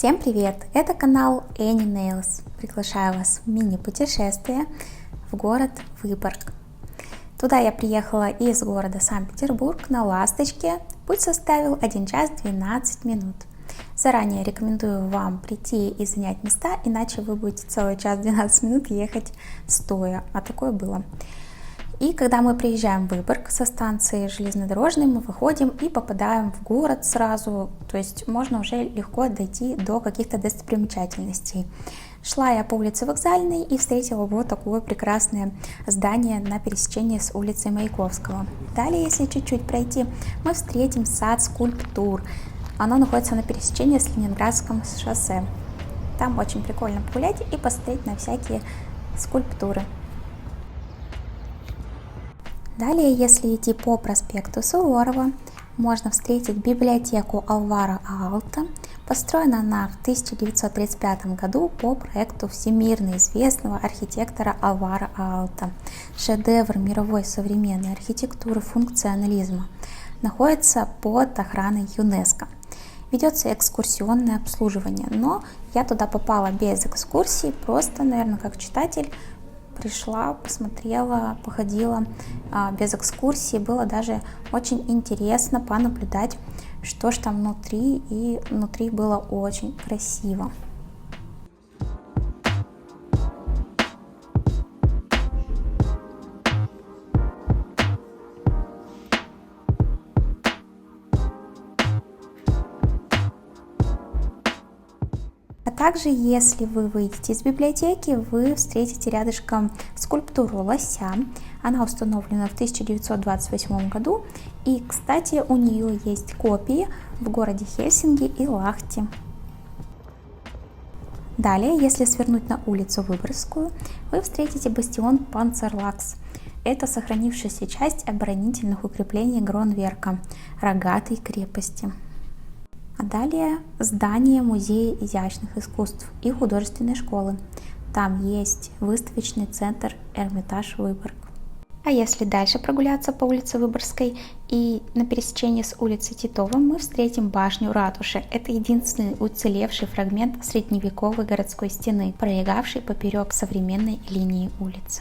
Всем привет! Это канал Any Nails. Приглашаю вас в мини-путешествие в город Выборг. Туда я приехала из города Санкт-Петербург на «Ласточке». Путь составил 1 час 12 минут. Заранее рекомендую вам прийти и занять места, иначе вы будете целый час 12 минут ехать стоя, а такое было. И когда мы приезжаем в Выборг со станции железнодорожной, мы выходим и попадаем в город сразу, то есть можно уже легко дойти до каких-то достопримечательностей. Шла я по улице Вокзальной и встретила вот такое прекрасное здание на пересечении с улицей Маяковского. Далее, если чуть-чуть пройти, мы встретим сад скульптур. Оно находится на пересечении с Ленинградским шоссе. Там очень прикольно погулять и посмотреть на всякие скульптуры. Далее, если идти по проспекту Суворова, можно встретить библиотеку Алвара Аалто. Построена она в 1935 году по проекту всемирно известного архитектора Алвара Аалто. Шедевр мировой современной архитектуры функционализма. Находится под охраной ЮНЕСКО. Ведется экскурсионное обслуживание, но я туда попала без экскурсии, просто, наверное, как читатель. Пришла, посмотрела, походила без экскурсии. Было даже очень интересно понаблюдать, что ж там внутри. И внутри было очень красиво. Также, если вы выйдете из библиотеки, вы встретите рядышком скульптуру лося. Она установлена в 1928 году. И, кстати, у нее есть копии в городе Хельсинки и Лахте. Далее, если свернуть на улицу Выборгскую, вы встретите бастион Панцерлакс. Это сохранившаяся часть оборонительных укреплений Гронверка, рогатой крепости. А далее здание Музея изящных искусств и художественной школы. Там есть выставочный центр Эрмитаж Выборг. А если дальше прогуляться по улице Выборгской и на пересечении с улицей Титова, мы встретим башню ратуши. Это единственный уцелевший фрагмент средневековой городской стены, пролегавший поперек современной линии улицы.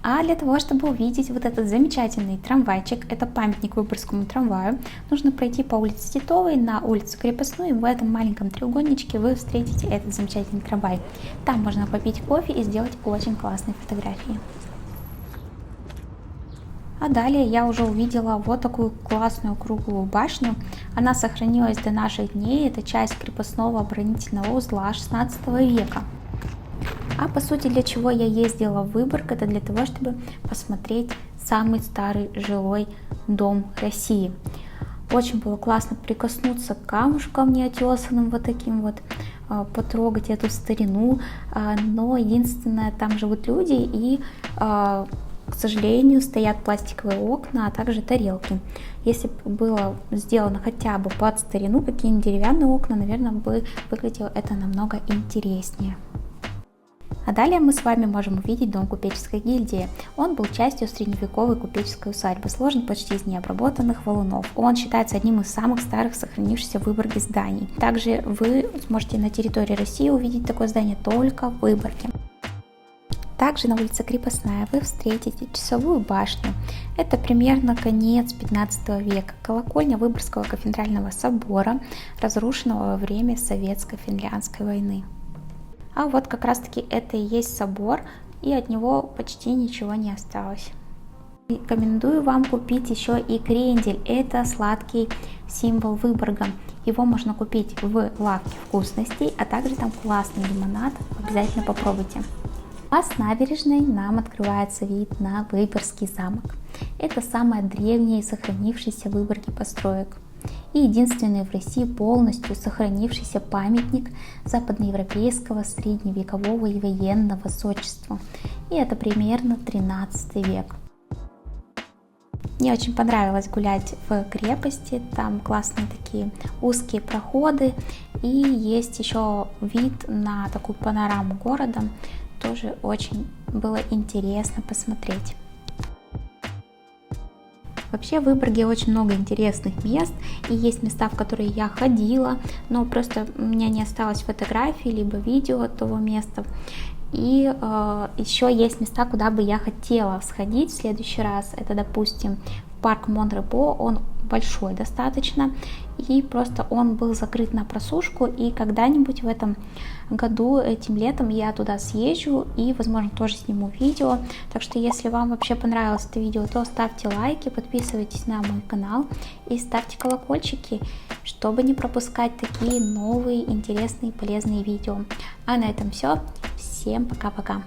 А для того, чтобы увидеть вот этот замечательный трамвайчик, это памятник Выборгскому трамваю, нужно пройти по улице Титовой на улицу Крепостную, и в этом маленьком треугольничке вы встретите этот замечательный трамвай. Там можно попить кофе и сделать очень классные фотографии. А далее я уже увидела вот такую классную круглую башню. Она сохранилась до наших дней, это часть крепостного оборонительного узла 16 века. А по сути, для чего я ездила в Выборг, это для того, чтобы посмотреть самый старый жилой дом России. Очень было классно прикоснуться к камушкам неотесанным вот таким вот, потрогать эту старину, но единственное, там живут люди и, к сожалению, стоят пластиковые окна, а также тарелки. Если бы было сделано хотя бы под старину, какие-нибудь деревянные окна, наверное, бы выглядело это намного интереснее. А далее мы с вами можем увидеть дом купеческой гильдии. Он был частью средневековой купеческой усадьбы, сложен почти из необработанных валунов. Он считается одним из самых старых сохранившихся в Выборге зданий. Также вы сможете на территории России увидеть такое здание только в Выборге. Также на улице Крепостная вы встретите часовую башню. Это примерно конец 15 века. Колокольня Выборгского кафедрального собора, разрушенного во время Советско-финляндской войны. А вот как раз таки это и есть собор, и от него почти ничего не осталось. Рекомендую вам купить еще и крендель, это сладкий символ Выборга. Его можно купить в лавке вкусностей, а также там классный лимонад, обязательно попробуйте. А с набережной нам открывается вид на Выборгский замок. Это самая древняя и сохранившаяся в Выборге построек. И единственный в России полностью сохранившийся памятник западноевропейского средневекового и военного зодчества. И это примерно 13 век. Мне очень понравилось гулять в крепости, там классные такие узкие проходы, и есть еще вид на такую панораму города, тоже очень было интересно посмотреть. Вообще в Выборге очень много интересных мест, и есть места, в которые я ходила, но просто у меня не осталось фотографий, либо видео от того места. И еще есть места, куда бы я хотела сходить в следующий раз. Это, допустим, парк Монрепо, он большой достаточно, и просто он был закрыт на просушку, и когда-нибудь в этом году, этим летом, я туда съезжу и, возможно, тоже сниму видео. Так что, если вам вообще понравилось это видео, то ставьте лайки, подписывайтесь на мой канал и ставьте колокольчики, чтобы не пропускать такие новые, интересные, полезные видео. А на этом все. Всем пока-пока.